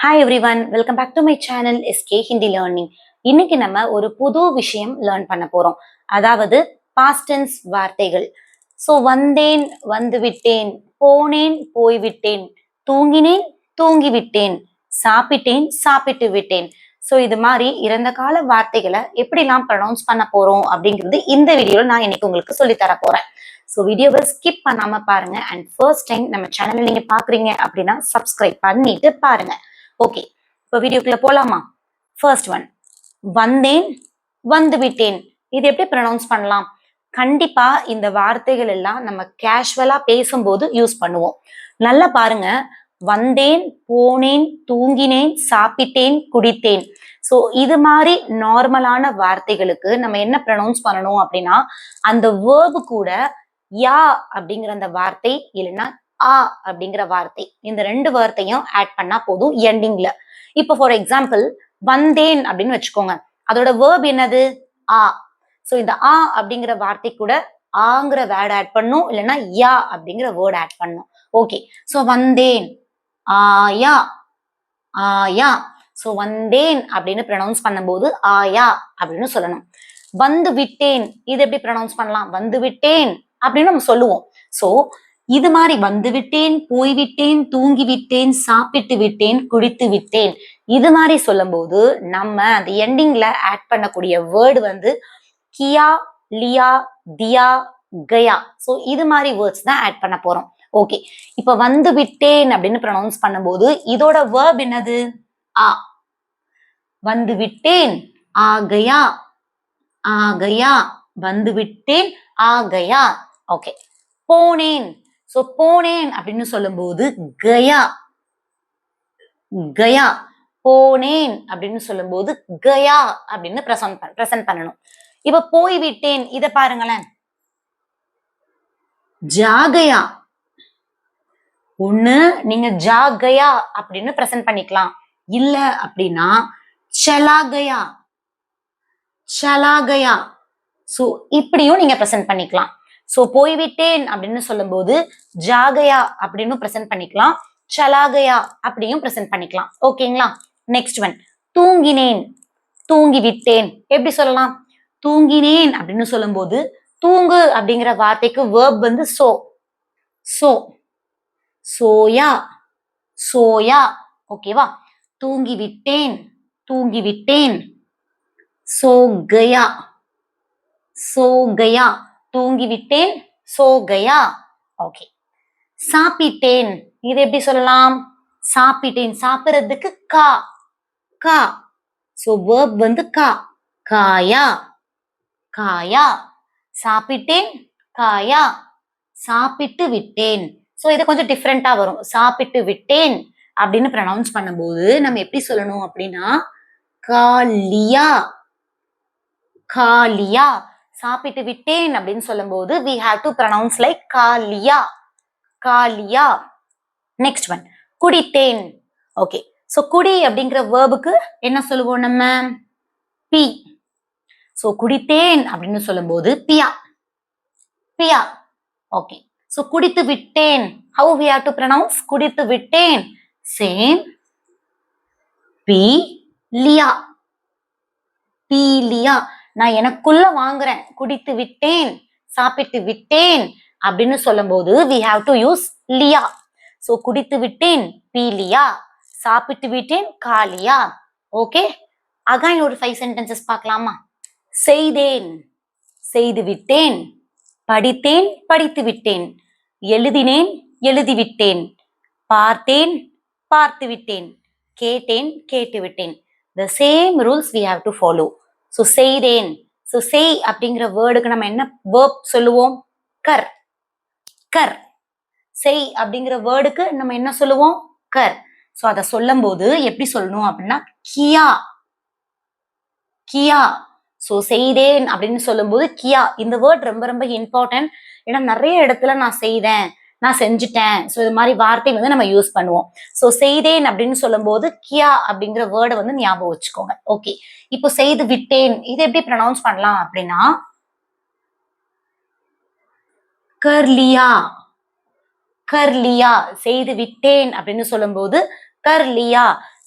Hi everyone, welcome back to my channel SK Hindi Learning. இன்னைக்கு நம்ம ஒரு புது விஷயம் லேர்ன் பண்ண போறோம். அதாவது past tense வார்த்தைகள். ஸோ வந்தேன், வந்து விட்டேன், போனேன், போய்விட்டேன், தூங்கினேன், தூங்கி விட்டேன், சாப்பிட்டேன், சாப்பிட்டு விட்டேன். ஸோ இது மாதிரி இறந்த கால வார்த்தைகளை எப்படிலாம் ப்ரொனவுன்ஸ் பண்ண போறோம் அப்படிங்கிறது இந்த வீடியோல நான் இன்னைக்கு உங்களுக்கு சொல்லி தர போறேன். ஸோ வீடியோவை ஸ்கிப் பண்ணாம பாருங்க. அண்ட் ஃபர்ஸ்ட் டைம் நம்ம சேனலை நீங்க பாக்குறீங்க அப்படின்னா சப்ஸ்கிரைப் பண்ணிட்டு பாருங்க. ஓகே, இப்போ வீடியோக்குள்ள போலாமா? ஃபர்ஸ்ட் ஒன், வந்தேன், வந்து விட்டேன். இது எப்படி ப்ரொனவுன்ஸ் பண்ணலாம்? கண்டிப்பா இந்த வார்த்தைகள் எல்லாம் நம்ம கேஷுவலா பேசும்போது யூஸ் பண்ணுவோம். நல்லா பாருங்க, வந்தேன், போனேன், தூங்கினேன், சாப்பிட்டேன், குடித்தேன். ஸோ இது மாதிரி நார்மலான வார்த்தைகளுக்கு நம்ம என்ன ப்ரொனவுன்ஸ் பண்ணணும் அப்படின்னா, அந்த வேர்பு கூட யா அப்படிங்கிற அந்த வார்த்தை இல்லைன்னா ஆ அப்படிங்கிற வார்த்தை, இந்த ரெண்டு வார்த்தையும் ஆட் பண்ணா போதும் எண்டிங்ல. இப்போ ஃபார் எக்ஸாம்பிள் வந்தேன் அப்படின்னு வச்சுக்கோங்க, அதோட வேர்ப் என்னது? ஆ. சோ இந்த ஆ அப்படிங்கிற வார்த்தை கூட ஆங்கிற வேர்ட் ஆட் பண்ணும், இல்லைன்னா யா அப்படிங்கிற வேர்ட் ஆட் பண்ணும். ஓகே, சோ வந்தேன், ஆயா, ஆயா. சோ வந்தேன் அப்படின்னு ப்ரொனவுன்ஸ் பண்ணும்போது ஆயா அப்படின்னு சொல்லணும். வந்து விட்டேன், இது எப்படி ப்ரொனவுன்ஸ் பண்ணலாம்? வந்து விட்டேன் அப்படின்னு நம்ம சொல்லுவோம். சோ இது மாதிரி வந்து விட்டேன், போய்விட்டேன், தூங்கி விட்டேன், சாப்பிட்டு விட்டேன், குடித்து விட்டேன், இது மாதிரி சொல்லும் போது நம்ம அந்த எண்டிங்ல ஆட் பண்ணக்கூடிய வேர்டு வந்து கியா, லியா, தியா, கயா. சோ இது மாதிரி வேர்ட்ஸ் தான் ஆட் பண்ண போறோம். ஓகே, இப்ப வந்து விட்டேன் அப்படின்னு ப்ரொனவுன்ஸ் பண்ணும்போது இதோட வேர்ப் என்னது? ஆ. வந்து விட்டேன், ஆ கயா, ஆ கயா. வந்து விட்டேன், ஆ கயா. ஓகே, போனேன். சோ போனேன் அப்படின்னு சொல்லும்போது கயா, கயா. போனேன் அப்படின்னு சொல்லும்போது கயா அப்படின்னு பிரசன்ட் பண்ணணும். இப்ப போய்விட்டேன், இத பாருங்களேன், ஜாகயா. ஒண்ணு நீங்க ஜாகயா அப்படின்னு பிரசன்ட் பண்ணிக்கலாம், இல்ல அப்படின்னா சலாகயா, சலாகயா. சோ இப்படியும் நீங்க பிரசன்ட் பண்ணிக்கலாம். சோ போய்விட்டேன் அப்படின்னு சொல்லும் போது ஜாகயா அப்படின்னு பிரசன்ட் பண்ணிக்கலாம், சலாகயா அப்படியும் பிரசன்ட் பண்ணிக்கலாம். ஓகேங்களா? நெக்ஸ்ட் ஒன், தூங்கினேன், தூங்கி விட்டேன். எப்படி சொல்லலாம்? தூங்கினேன் அப்படின்னு சொல்லும் போது தூங்கு அப்படிங்கிற வார்த்தைக்கு வேர்ப் வந்து சோ, சோ, சோயா, சோயா. ஓகேவா? தூங்கி விட்டேன், தூங்கி விட்டேன், சோ கயா, சோ கயா. தூங்கி விட்டேன், சோ கயா. ஓகே, சாப்பிட்டேன், இது எப்படி சொல்லலாம்? சாப்பிட்டேன், சாப்பிடுறதுக்கு கா, கா. சோ வேர்ப் வந்து கா, காயா, காயா. சாப்பிட்டேன், காயா, சாப்பிட்டு விட்டேன். சோ இது கொஞ்சம் டிஃப்ரெண்டா வரும். சாப்பிட்டு விட்டேன் அப்படின்னு ப்ரொனவுன்ஸ் பண்ணும்போது நம்ம எப்படி சொல்லணும் அப்படின்னா காலியா, காலியா. சாப்பிட்டு விட்டேன் அப்படின்னு சொல்லும் போது we have to pronounce like காலியா, காலியா. நெக்ஸ்ட் ஒன், குடித்தேன். ஓகே, சோ குடி அப்படிங்கிற வேர்புக்கு என்ன சொல்லுவோம் நம்ம? பி. சோ குடித்தேன் அப்படின்னு சொல்லும் போது பியா, பியா. ஓகே, சோ குடித்து விட்டேன், how we have to pronounce குடித்து விட்டேன்? சேம், பி லியா, பீலியா. நான் எனக்குள்ள வாங்குறேன், குடித்து விட்டேன், சாப்பிட்டு விட்டேன் அப்படின்னு சொல்லும் போது we have to use லியா. சோ குடித்து விட்டேன் பீலியா, சாப்பிட்டு விட்டேன் காலியா. ஓகே, அகைன் ஒரு 5 சென்டென்சஸ் பார்க்கலாமா? செய்தேன், செய்து விட்டேன், படித்தேன், படித்து விட்டேன், எழுதினேன், எழுதிவிட்டேன், பார்த்தேன், பார்த்து விட்டேன், கேட்டேன், கேட்டு விட்டேன். The same rules we have to follow. So செய்தேன். So செய் அப்படிங்கிற வேர்டுக்கு நம்ம என்ன verb சொல்லுவோம்? கர், கர். செய் அப்படிங்கிற வேர்டுக்கு நம்ம என்ன சொல்லுவோம்? கர். சோ அத சொல்லும் போது எப்படி சொல்லணும் அப்படின்னா கியா, கியா. சோ செய்தேன் அப்படின்னு சொல்லும் போது கியா. இந்த வேர்ட் ரொம்ப ரொம்ப இம்பார்ட்டன்ட். ஏன்னா நிறைய இடத்துல நான் செய்தேன், நான் செஞ்சுட்டேன், சோ இது மாதிரி வார்த்தை வந்து நம்ம யூஸ் பண்ணுவோம். சோ செய்தேன் அப்படின்னு சொல்லும் போது கியா அப்படிங்கிற வேர்டை வந்து ஞாபகம் வச்சுக்கோங்க. ஓகே, இப்போ செய்து விட்டேன், இது எப்படி ப்ரொனவுன்ஸ் பண்ணலாம் அப்படின்னா கர்லியா, கர்லியா. செய்து விட்டேன் அப்படின்னு சொல்லும் போது கர்லியா.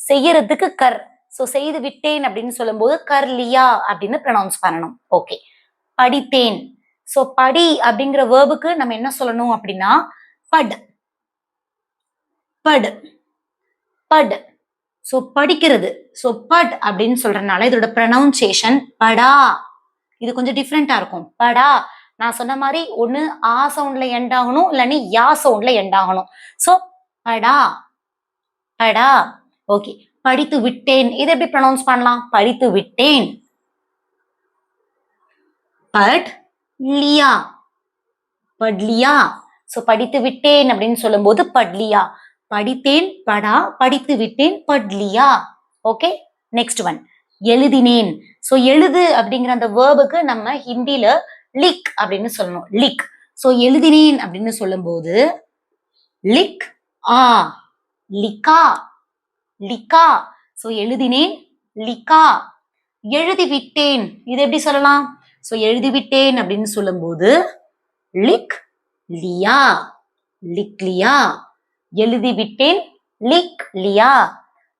செய்யறதுக்கு கர். சோ செய்து விட்டேன் அப்படின்னு சொல்லும்போது கர்லியா அப்படின்னு ப்ரொனவுன்ஸ் பண்ணணும். ஓகே. படித்தேன். சோ படி அப்படிங்கிற வேர்புக்கு நம்ம என்ன சொல்லணும் அப்படின்னா பட். But but. சோ படிக்கிறது. சோ பட் அப்படின்னு சொல்றதுனால இதோட ப்ரொனவுன்சியேஷன் படா. இது கொஞ்சம் டிஃப்ரெண்டா இருக்கும். படா. நான் சொன்ன மாதிரி ஒண்ணு ஆ சவுண்ட்ல எண்ட் ஆகணும், இல்லைன்னு யா சவுண்ட்ல எண்ட் ஆகணும். சோ படா. படா. ஓகே. படித்து விட்டேன். இதை எப்படி ப்ரொனவுன்ஸ் பண்ணலாம்? படித்து விட்டேன். But Leah. பட்லியா. சோ படித்து விட்டேன் அப்படின்னு சொல்லும்போது பட்லியா. படித்தேன் படா, படித்து விட்டேன் பட்லியா. ஓகே. நெக்ஸ்ட் ஒன் எழுதினேன். சோ எழுது அப்படிங்கிற அந்த வேர்புக்கு நம்ம ஹிந்தில லிக் அப்படின்னு சொல்லணும். லிக். சோ எழுதினேன் அப்படின்னு சொல்லும்போது லிக் ஆ. லிக்கா. லிக்கா. சோ எழுதினேன் லிக்கா. எழுதி விட்டேன். இது எப்படி சொல்லலாம்? சோ எழுதி விட்டேன் அப்படின்னு சொல்லும்போது லிக் லியா. லிக் லியா. எழுதி விட்டேன் லிக் லியா.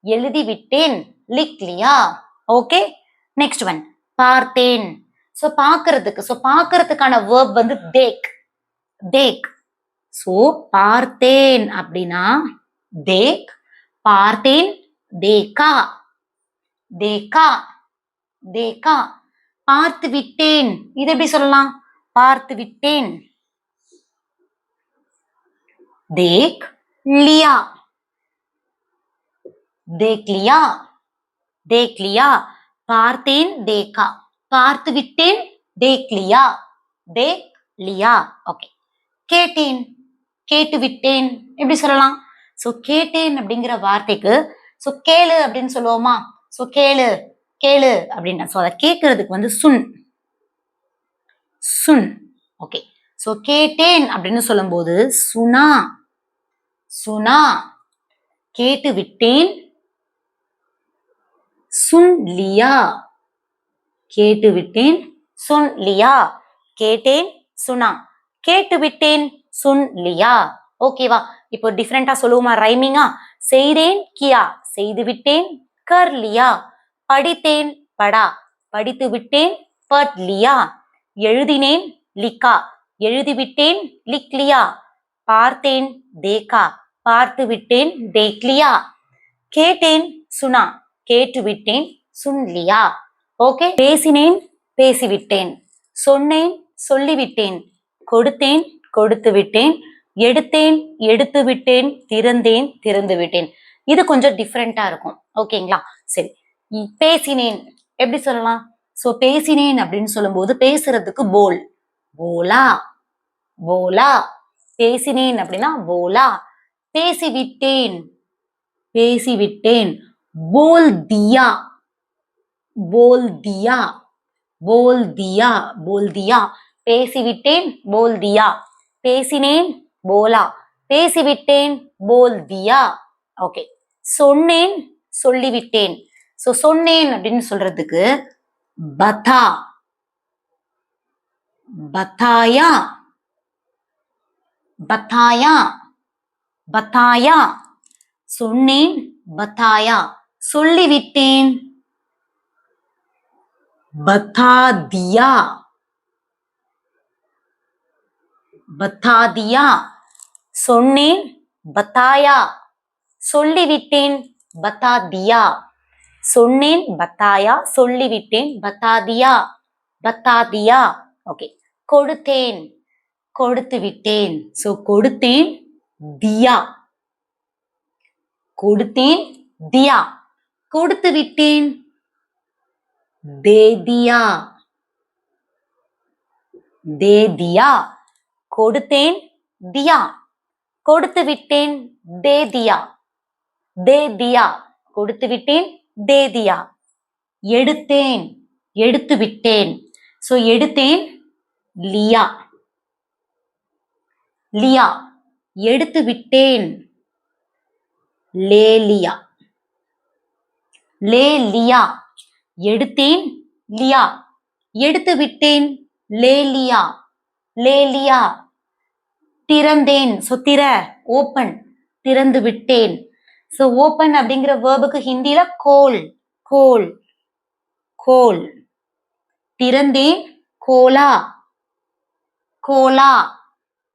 எழுதி விட்டேன் லிக் லியா. ஓகே. நெக்ஸ்ட் ஒன் பார்த்தேன். சோ பாக்குறதுக்கு. சோ பாக்குறதுக்கான வேர்ப் வந்து தேக். தேக். சோ பார்த்தேன் அப்படின்னா தேக். பார்த்தேன் தேக்கா. தேக்கா. தேக்கா. பார்த்து விட்டேன். இது எப்படி சொல்லலாம்? பார்த்து விட்டேன் தேக் லியா. தேக் லியா. தேக் லியா. பார்த்தேன் தேக்கா. பார்த்து விட்டேன் தேக் லியா. தேக் லியா. ஓகே. கேட்டேன். கேட்டு விட்டேன். எப்படி சொல்லலாம்? சோ கேட்டேன் அப்படிங்கிற வார்த்தைக்கு சோ கேளு அப்படின்னு சொல்லுவோமா? சோ கேளு கேளு அப்படின்னா சோ அதை கேட்கறதுக்கு வந்து சுன். சுன். ஓகே. சோ கேட்டேன் அப்படின்னு சொல்லும்போது சுனா. சுனா. கேட்டு விட்டேன் சுன் லியா. கேட்டு விட்டேன் சுன் லியா. கேட்டேன் சுனா. கேட்டு விட்டேன் சுன் லியா. ஓகேவா? இப்போ டிஃப்ரெண்டா சொல்லுவோமா ரைமிங்கா? செய்தேன் கியா. செய்து விட்டேன் கர் லியா. படித்தேன் படா. படித்து விட்டேன் பட் லியா. எழுதினேன் லிக்கா. எழுதி விட்டேன் லிக் லியா. பார்த்தேன் தேக்கா. பார்த்து விட்டேன் தேக் லியா. கேட்டேன் சுனா. கேட்டு விட்டேன் சுன் லியா. ஓகே. பேசினேன் பேசிவிட்டேன். சொன்னேன் சொல்லிவிட்டேன். கொடுத்தேன் கொடுத்து விட்டேன். எடுத்தேன் எடுத்து விட்டேன். திறந்தேன் திறந்து விட்டேன். இது கொஞ்சம் டிஃப்ரெண்டா இருக்கும். ஓகேங்களா? சரி. பேசினேன் எப்படி சொல்லலாம்? சோ பேசினேன் அப்படின்னு சொல்லும்போது பேசுறதுக்கு போல். போலா. போலா. பேசினேன் அப்படின்னா போலா. பேசிவிட்டேன். பேசிவிட்டேன் போல் தியா. போல் தியா. போல் தியா. போல் தியா. பேசிவிட்டேன் போல் தியா. பேசினேன் போலா. பேசிவிட்டேன் போல் தியா. ஓகே. சொன்னேன் சொல்லிவிட்டேன். சோ சொன்னேன் அப்படின்னு சொல்றதுக்கு பதா. பதாயா. பதாயா. பதாயா. சொன்னேன் பதாயா. சொல்லிவிட்டேன் பதா தியா. பதா தியா. சொன்னேன் பதாயா. சொல்லிவிட்டேன் பதா தியா. சொன்னேன் பதாயா. சொல்லிவிட்டேன் பதா தியா. பதா தியா. ஓகே. கொடுத்தேன் கொடுத்து விட்டேன். சோ கொடுத்தேன் தியா. கொடுத்தேன் தியா. கொடுத்து விட்டேன் தே தியா. தே தியா. கொடுத்தேன் தியா. கொடுத்து விட்டேன் தே தியா. தே தியா. கொடுத்து விட்டேன் தே தியா. எடுத்தேன் எடுத்து விட்டேன். சோ எடுத்தேன் லியா. லியா. எடுத்து விட்டேன் லே லியா. லே லியா. எடுத்தேன் லியா. எடுத்து விட்டேன் லே லியா. லே லியா. திறந்தேன். சோ திற ஓப்பன். திறந்து விட்டேன். சோ ஓபன் அப்படிங்கிற வேர்புக்கு ஹிந்தில கோல், கோல், கோல். திறந்தேன், கோலா, கோலா.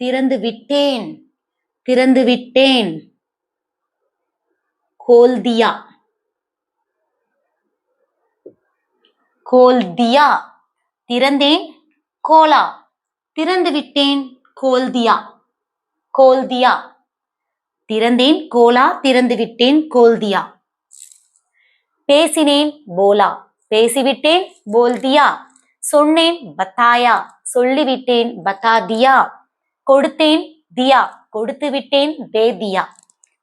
திறந்து விட்டேன், திறந்து விட்டேன். கோல் தியா, கோல் தியா. திறந்தேன், கோலா. திறந்து விட்டேன், கோல் தியா, கோல் தியா. திறந்தேன், கோலா. திறந்து விட்டேன், கோல் தியா. பேசினேன், போலா. பேசிவிட்டேன், போல் தியா. சொன்னேன், பத்தாயா. சொல்லிவிட்டேன், பத்தா தியா. கொடுத்தேன், தியா. கொடுத்து விட்டேன், தே தியா.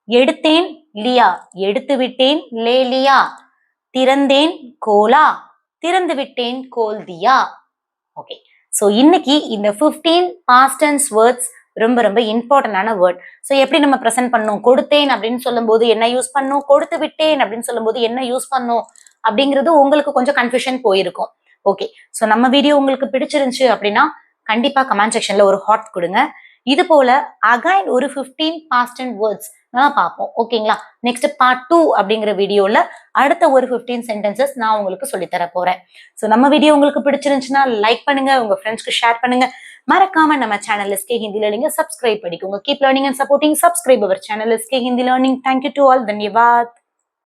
எடுத்தேன், லியா. எடுத்து விட்டேன், லே லியா. திறந்தேன், கோலா. திறந்து விட்டேன், கோல் தியா. ஓகே, ஸோ இன்னைக்கு இந்த 15 past tense words ரொம்ப ரொம்ப இம்பார்ட்டன்டான வேர்ட். ஸோ எப்படி நம்ம ப்ரெசென்ட் பண்ணோம், கொடுத்தேன் அப்படின்னு சொல்லும் போது என்ன யூஸ் பண்ணும், கொடுத்து விட்டேன் அப்படின்னு சொல்லும் போது என்ன யூஸ் பண்ணும் அப்படிங்கிறது உங்களுக்கு கொஞ்சம் கன்ஃபியூஷன் போயிருக்கும். ஓகே, ஸோ நம்ம வீடியோ உங்களுக்கு பிடிச்சிருந்துச்சு அப்படின்னா கண்டிப்பா கமெண்ட் செக்ஷன்ல ஒரு ஹாட் கொடுங்க. இது போல அகைன் ஒரு 15 past tense words நான் பார்ப்போம். ஓகேங்களா, நெக்ஸ்ட் பார்ட் 2 அப்படிங்கிற வீடியோல அடுத்த ஒரு 15 சென்டென்சஸ் நான் உங்களுக்கு சொல்லித்தர போறேன். ஸோ நம்ம வீடியோ உங்களுக்கு பிடிச்சிருந்துச்சுன்னா லைக் பண்ணுங்க, உங்க ஃப்ரெண்ட்ஸ்க்கு ஷேர் பண்ணுங்க. மறக்காம நம்ம channel SK Hindi learning subscribe பண்ணிக்கோங்க. Keep learning and supporting. Subscribe our channel SK Hindi learning. Thank you to all. தன்யவாத்.